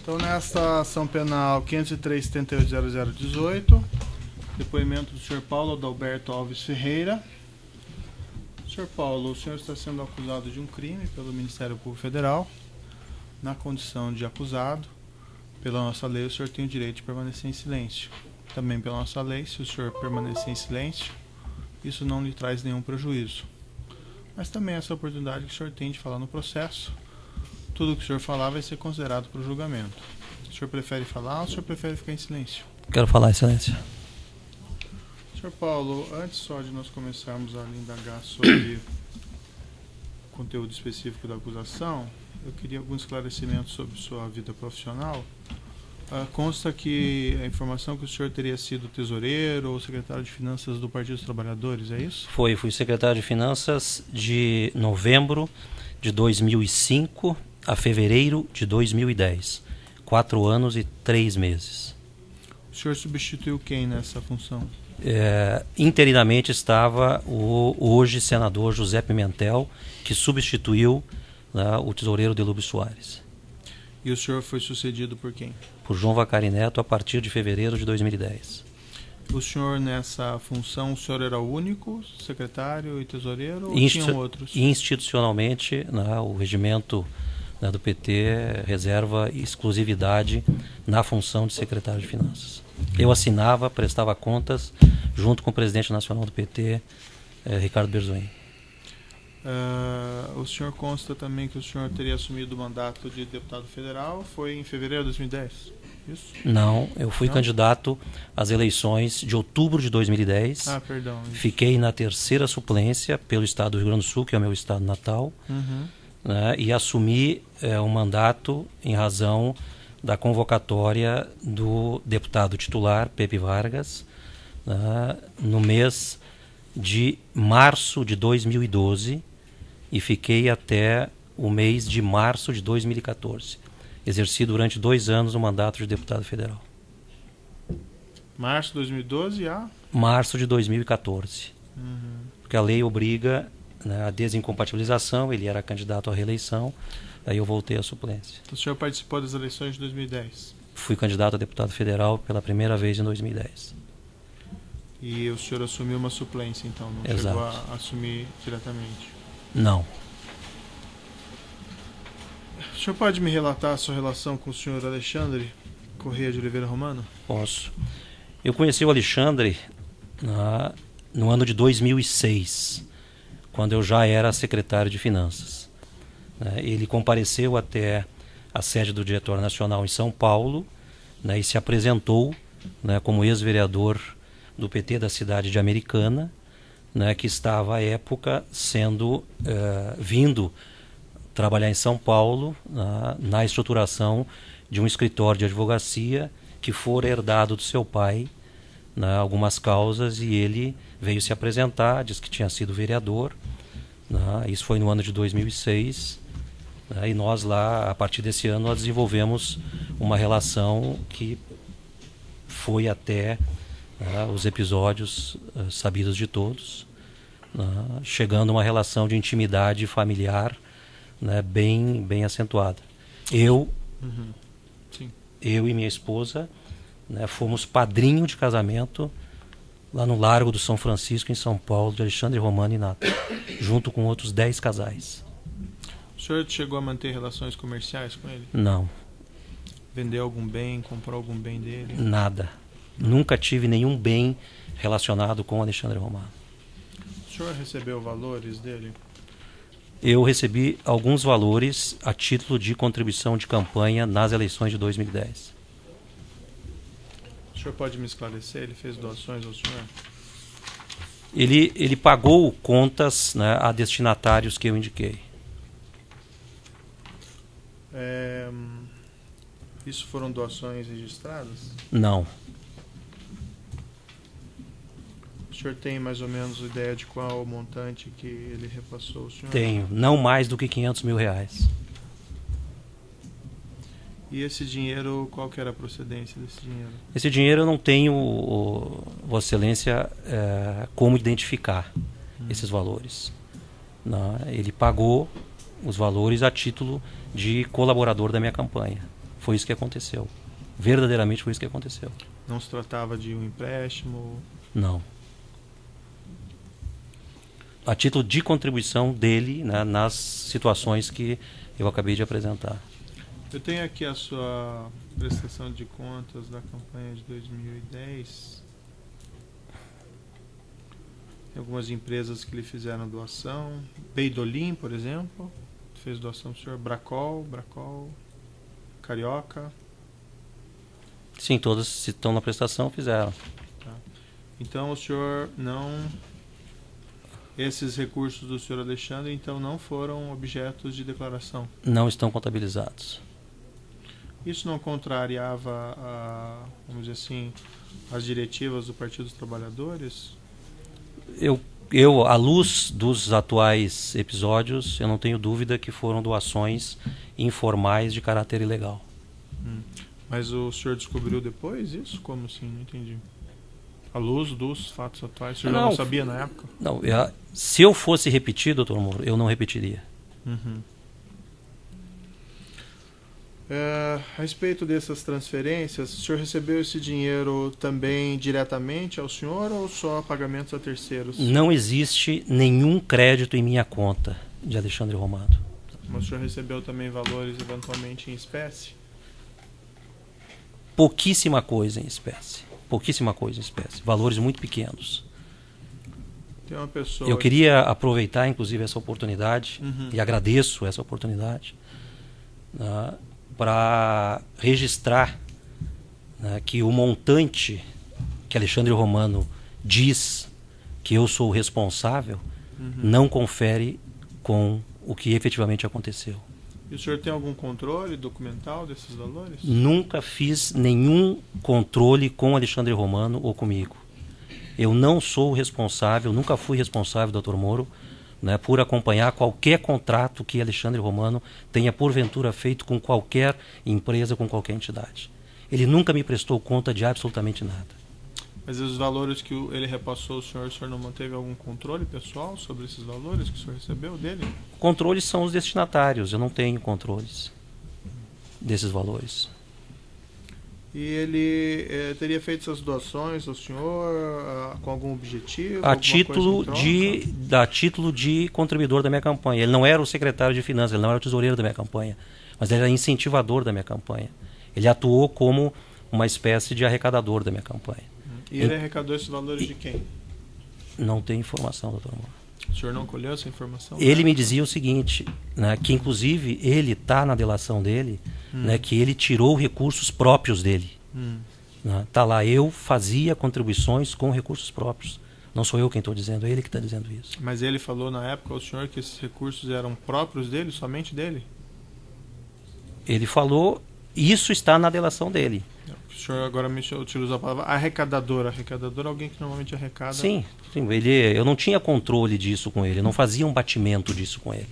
Então, nesta ação penal 503.78.0018, depoimento do senhor Paulo Adalberto Alves Ferreira. Senhor Paulo, o senhor está sendo acusado de um crime pelo Ministério Público Federal. Na condição de acusado, pela nossa lei, o senhor tem o direito de permanecer em silêncio. Também pela nossa lei, se o senhor permanecer em silêncio, isso não lhe traz nenhum prejuízo. Mas também essa oportunidade que o senhor tem de falar no processo. Tudo que o senhor falar vai ser considerado para o julgamento. O senhor prefere falar ou o senhor prefere ficar em silêncio? Quero falar, excelência. Senhor Paulo, antes só de nós começarmos a indagar sobre o conteúdo específico da acusação, eu queria alguns esclarecimentos sobre sua vida profissional. Consta que a informação que o senhor teria sido tesoureiro ou secretário de Finanças do Partido dos Trabalhadores, é isso? Fui secretário de Finanças de novembro de 2005 a fevereiro de 2010. 4 anos e 3 meses. O senhor substituiu quem nessa função? Interinamente estava o hoje senador José Pimentel, que substituiu, né, o tesoureiro Delúbio Soares. E o senhor foi sucedido por quem? Por João Vacari Neto a partir de fevereiro de 2010. O senhor nessa função, o senhor era o único secretário e tesoureiro ou tinham outros? Institucionalmente, né, o regimento, né, do PT reserva exclusividade na função de secretário de Finanças. Eu assinava, prestava contas junto com o presidente nacional do PT, Ricardo Berzoin. O senhor consta também que o senhor teria assumido o mandato de deputado federal, foi em fevereiro de 2010, isso? Não, eu fui candidato às eleições de outubro de 2010. Perdão. Isso. Fiquei na terceira suplência pelo estado do Rio Grande do Sul, que é o meu estado natal, né, e assumi o mandato em razão da convocatória do deputado titular, Pepe Vargas, né, no mês de março de 2012, e fiquei até o mês de março de 2014. Exerci durante 2 anos o mandato de deputado federal. Março de 2012 a? Março de 2014. Porque a lei obriga, né, a desincompatibilização, ele era candidato à reeleição, aí eu voltei à suplência. Então, o senhor participou das eleições de 2010? Fui candidato a deputado federal pela primeira vez em 2010. E o senhor assumiu uma suplência, então, não Exato. chegou a assumir diretamente? Não. O senhor pode me relatar a sua relação com o senhor Alexandre Correia de Oliveira Romano? Posso. Eu conheci o Alexandre no ano de 2006, quando eu já era secretário de Finanças. Ele compareceu até a sede do Diretório Nacional em São Paulo, né, e se apresentou, né, como ex-vereador do PT da cidade de Americana, né, que estava à época vindo trabalhar em São Paulo na estruturação de um escritório de advocacia que fora herdado do seu pai, né, algumas causas, e ele veio se apresentar, disse que tinha sido vereador, né, isso foi no ano de 2006, né, e nós lá, a partir desse ano, nós desenvolvemos uma relação que foi até os episódios sabidos de todos, chegando a uma relação de intimidade familiar, né, bem acentuada. Eu e minha esposa, né, fomos padrinho de casamento lá no Largo do São Francisco, em São Paulo, de Alexandre Romano e Nato, junto com outros 10 casais. O senhor chegou a manter relações comerciais com ele? Não. Vendeu algum bem, comprou algum bem dele? Nada. Nunca tive nenhum bem relacionado com Alexandre Romano. O senhor recebeu valores dele? Eu recebi alguns valores a título de contribuição de campanha nas eleições de 2010. O senhor pode me esclarecer? Ele fez doações ao senhor? Ele pagou contas, né, a destinatários que eu indiquei. Isso foram doações registradas? Não. O senhor tem mais ou menos ideia de qual o montante que ele repassou ao senhor? Tenho. Não mais do que R$500 mil. E esse dinheiro, qual que era a procedência desse dinheiro? Esse dinheiro eu não tenho, Vossa Excelência, como identificar esses valores. Não, ele pagou os valores a título de colaborador da minha campanha. Foi isso que aconteceu. Verdadeiramente foi isso que aconteceu. Não se tratava de um empréstimo? Não. A título de contribuição dele, né, nas situações que eu acabei de apresentar. Eu tenho aqui a sua prestação de contas da campanha de 2010. Tem algumas empresas que lhe fizeram doação. Beidolim, por exemplo, fez doação para o senhor. Bracol, Carioca. Sim, todas se estão na prestação fizeram. Tá. Então o senhor não... Esses recursos do senhor Alexandre, então, não foram objetos de declaração? Não estão contabilizados. Isso não contrariava, vamos dizer assim, as diretivas do Partido dos Trabalhadores? Eu, à luz dos atuais episódios, eu não tenho dúvida que foram doações informais de caráter ilegal. Mas o senhor descobriu depois isso? Como assim? Não entendi. À luz dos fatos atuais, o senhor não sabia na época? Não, se eu fosse repetir, doutor Moro, eu não repetiria. A respeito dessas transferências, o senhor recebeu esse dinheiro também diretamente ao senhor ou só pagamentos a terceiros? Não existe nenhum crédito em minha conta de Alexandre Romano. Mas o senhor recebeu também valores eventualmente em espécie? Pouquíssima coisa em espécie. Pouquíssima coisa em espécie. Valores muito pequenos. Tem uma pessoa... Eu queria aproveitar, inclusive, essa oportunidade, e agradeço essa oportunidade, né, para registrar, né, que o montante que Alexandre Romano diz que eu sou o responsável não confere com o que efetivamente aconteceu. E o senhor tem algum controle documental desses valores? Nunca fiz nenhum controle com Alexandre Romano ou comigo. Eu não sou responsável, nunca fui responsável, doutor Moro, né, por acompanhar qualquer contrato que Alexandre Romano tenha porventura feito com qualquer empresa, com qualquer entidade. Ele nunca me prestou conta de absolutamente nada. Mas os valores que ele repassou ao senhor, o senhor não manteve algum controle pessoal sobre esses valores que o senhor recebeu dele? Controles são os destinatários, eu não tenho controles desses valores. E ele teria feito essas doações ao senhor com algum objetivo? A título de contribuidor da minha campanha. Ele não era o secretário de finanças, ele não era o tesoureiro da minha campanha, mas ele era incentivador da minha campanha. Ele atuou como uma espécie de arrecadador da minha campanha. E ele arrecadou esses valores de quem? Não tem informação, doutor Moro. O senhor não colheu essa informação? Ele me dizia o seguinte, né, que inclusive ele está na delação dele, né, que ele tirou recursos próprios dele. Tá lá, eu fazia contribuições com recursos próprios. Não sou eu quem estou dizendo, é ele que está dizendo isso. Mas ele falou na época ao senhor que esses recursos eram próprios dele, somente dele? Ele falou, isso está na delação dele. O senhor agora me utilizou a palavra arrecadador. Arrecadador é alguém que normalmente arrecada... Sim, eu não tinha controle disso com ele, eu não fazia um batimento disso com ele.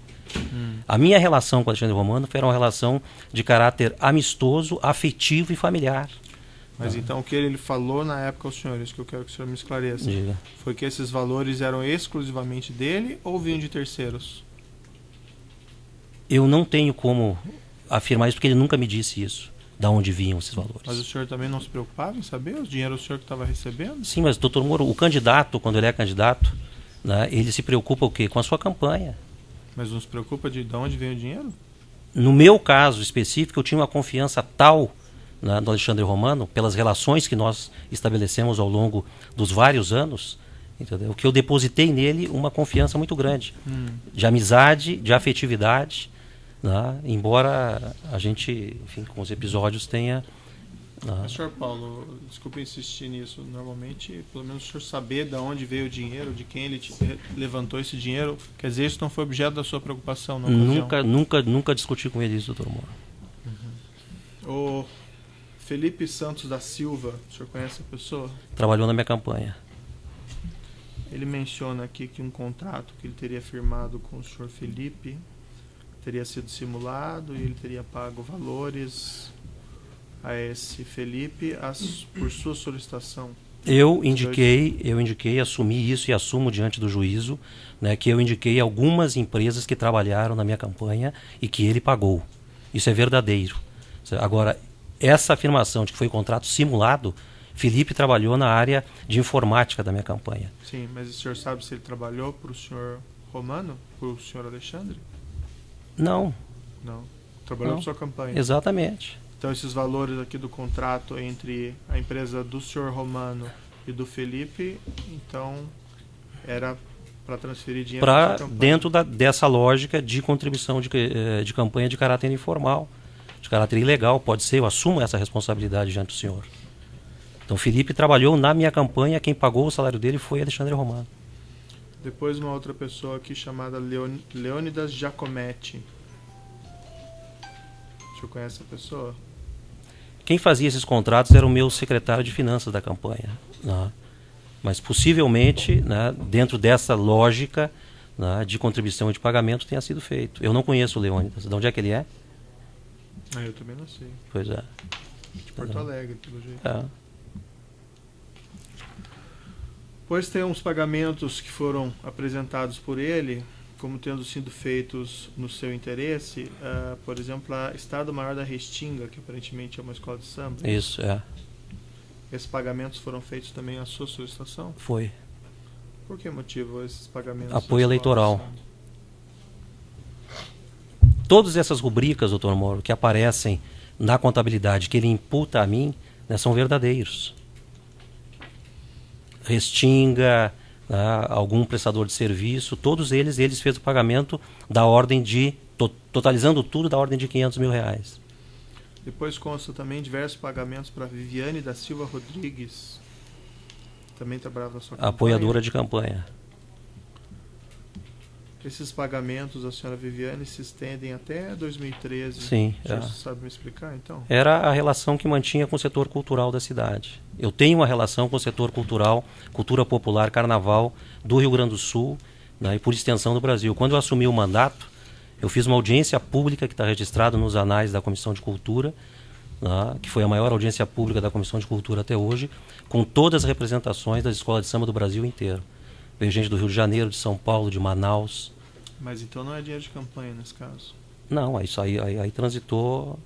A minha relação com o Alexandre Romano foi uma relação de caráter amistoso, afetivo e familiar. Mas então o que ele falou na época ao senhor, isso que eu quero que o senhor me esclareça, Diga. foi que esses valores eram exclusivamente dele ou vinham de terceiros? Eu não tenho como afirmar isso porque ele nunca me disse isso. Da onde vinham esses valores. Mas o senhor também não se preocupava em saber o dinheiro do senhor que estava recebendo? Sim, mas doutor Moro, o candidato, quando ele é candidato, né, ele se preocupa o quê? Com a sua campanha. Mas não se preocupa de onde vem o dinheiro? No meu caso específico, eu tinha uma confiança tal, né, do Alexandre Romano, pelas relações que nós estabelecemos ao longo dos vários anos, entendeu? Que eu depositei nele uma confiança muito grande, de amizade, de afetividade, né? Embora a gente, enfim, com os episódios tenha... Mas, senhor Paulo, desculpe insistir nisso, normalmente, pelo menos o senhor saber de onde veio o dinheiro, de quem ele levantou esse dinheiro, quer dizer, isso não foi objeto da sua preocupação na ocasião? Nunca discuti com ele isso, doutor Moro. O Felipe Santos da Silva, o senhor conhece a pessoa? Trabalhou na minha campanha. Ele menciona aqui que um contrato que ele teria firmado com o senhor Felipe teria sido simulado e ele teria pago valores a esse Felipe por sua solicitação. Eu indiquei, assumi isso e assumo diante do juízo, né, que eu indiquei algumas empresas que trabalharam na minha campanha e que ele pagou. Isso é verdadeiro. Agora, essa afirmação de que foi contrato simulado, Felipe trabalhou na área de informática da minha campanha. Sim, mas o senhor sabe se ele trabalhou para o senhor Romano, para o senhor Alexandre? Não. Não. Trabalhou para sua campanha. Exatamente. Então esses valores aqui do contrato entre a empresa do senhor Romano e do Felipe, então era para transferir dinheiro para sua campanha. Dentro dessa lógica de contribuição de campanha de caráter informal, de caráter ilegal, pode ser, eu assumo essa responsabilidade diante do senhor. Então Felipe trabalhou na minha campanha, quem pagou o salário dele foi Alexandre Romano. Depois uma outra pessoa aqui chamada Leônidas Giacometti. O senhor conhece essa pessoa? Quem fazia esses contratos era o meu secretário de finanças da campanha. Né? Mas possivelmente, né, dentro dessa lógica, né, de contribuição e de pagamento, tenha sido feito. Eu não conheço o Leônidas. De onde é que ele é? Eu também não sei. Pois é. De Porto Alegre, pelo jeito. É. Depois tem uns pagamentos que foram apresentados por ele, como tendo sido feitos no seu interesse. Por exemplo, a Estado Maior da Restinga, que aparentemente é uma escola de samba. Isso, é. Esses pagamentos foram feitos também à sua solicitação? Foi. Por que motivo esses pagamentos? Apoio eleitoral. Todas essas rubricas, doutor Moro, que aparecem na contabilidade, que ele imputa a mim, né, são verdadeiros. Restinga, né, algum prestador de serviço, todos eles fez o pagamento da ordem de, totalizando tudo, da ordem de R$500 mil. Depois consta também diversos pagamentos para Viviane da Silva Rodrigues, também trabalhava na sua campanha. Apoiadora de campanha. Esses pagamentos da senhora Viviane se estendem até 2013. Sim. Você sabe me explicar, então? Era a relação que mantinha com o setor cultural da cidade. Eu tenho uma relação com o setor cultural, cultura popular, carnaval do Rio Grande do Sul, né, e por extensão do Brasil. Quando eu assumi o mandato, eu fiz uma audiência pública que está registrada nos anais da Comissão de Cultura, né, que foi a maior audiência pública da Comissão de Cultura até hoje, com todas as representações das escolas de samba do Brasil inteiro. Veio gente do Rio de Janeiro, de São Paulo, de Manaus. Mas então não é dinheiro de campanha nesse caso? Não, isso aí transitou,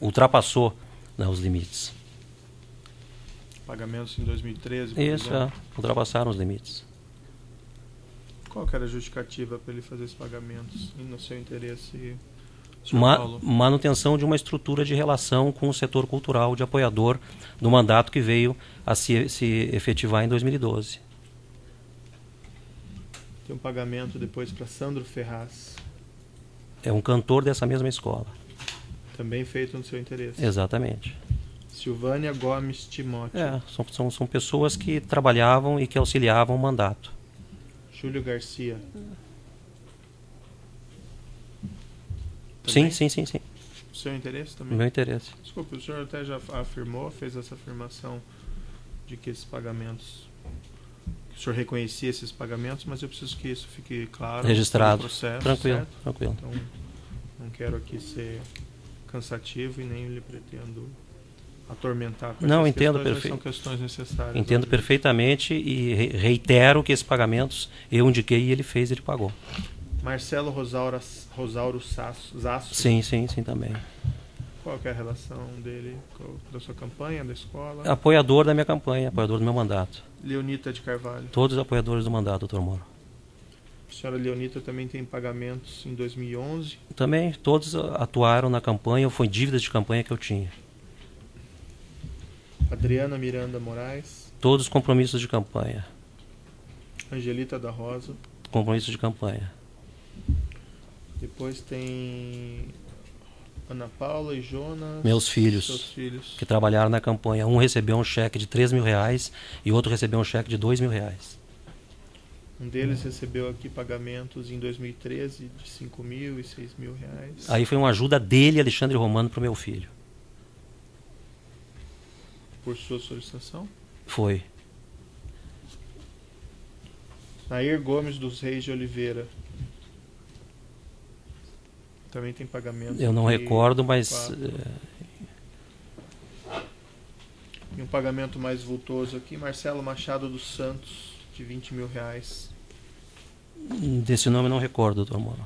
ultrapassou, né, os limites. Pagamentos em 2013, por Isso, exemplo? ultrapassaram os limites. Qual que era a justificativa para ele fazer esses pagamentos e no seu interesse? Manutenção de uma estrutura de relação com o setor cultural de apoiador do mandato que veio a se efetivar em 2012. Tem um pagamento depois para Sandro Ferraz. É um cantor dessa mesma escola. Também feito no seu interesse. Exatamente. Silvânia Gomes Timóteo. São pessoas que trabalhavam e que auxiliavam o mandato. Júlio Garcia. Sim. O seu interesse também? Meu interesse. Desculpe, o senhor até já afirmou, fez essa afirmação de que esses pagamentos, que o senhor reconhecia esses pagamentos, mas eu preciso que isso fique claro. Registrado. No processo, tranquilo, certo? tranquilo. Então, não quero aqui ser cansativo e nem lhe pretendo atormentar com Não, essas entendo questões, perfeito. mas são questões necessárias. Entendo perfeitamente e reitero que esses pagamentos eu indiquei e ele fez, ele pagou. Marcelo Rosauro Zasso. Sim, também. Qual que é a relação dele da sua campanha, da escola? Apoiador da minha campanha, apoiador do meu mandato. Leonita de Carvalho. Todos apoiadores do mandato, doutor Moro. A senhora Leonita também tem pagamentos em 2011? Também, todos atuaram na campanha, ou foi dívidas de campanha que eu tinha. Adriana Miranda Moraes. Todos compromissos de campanha. Angelita da Rosa. Compromissos de campanha. Depois tem Ana Paula e Jonas. Meus filhos. Seus filhos. Que trabalharam na campanha. Um recebeu um cheque de R$3 mil e outro recebeu um cheque de R$2 mil. Um deles recebeu aqui pagamentos em 2013 de R$5 mil e R$6 mil. Aí foi uma ajuda dele, Alexandre Romano, para o meu filho. Por sua solicitação? Foi. Nair Gomes dos Reis de Oliveira. Também tem pagamento. Eu não recordo, mas... E um pagamento mais vultoso aqui, Marcelo Machado dos Santos, de R$20 mil. Desse nome eu não recordo, doutor Moro.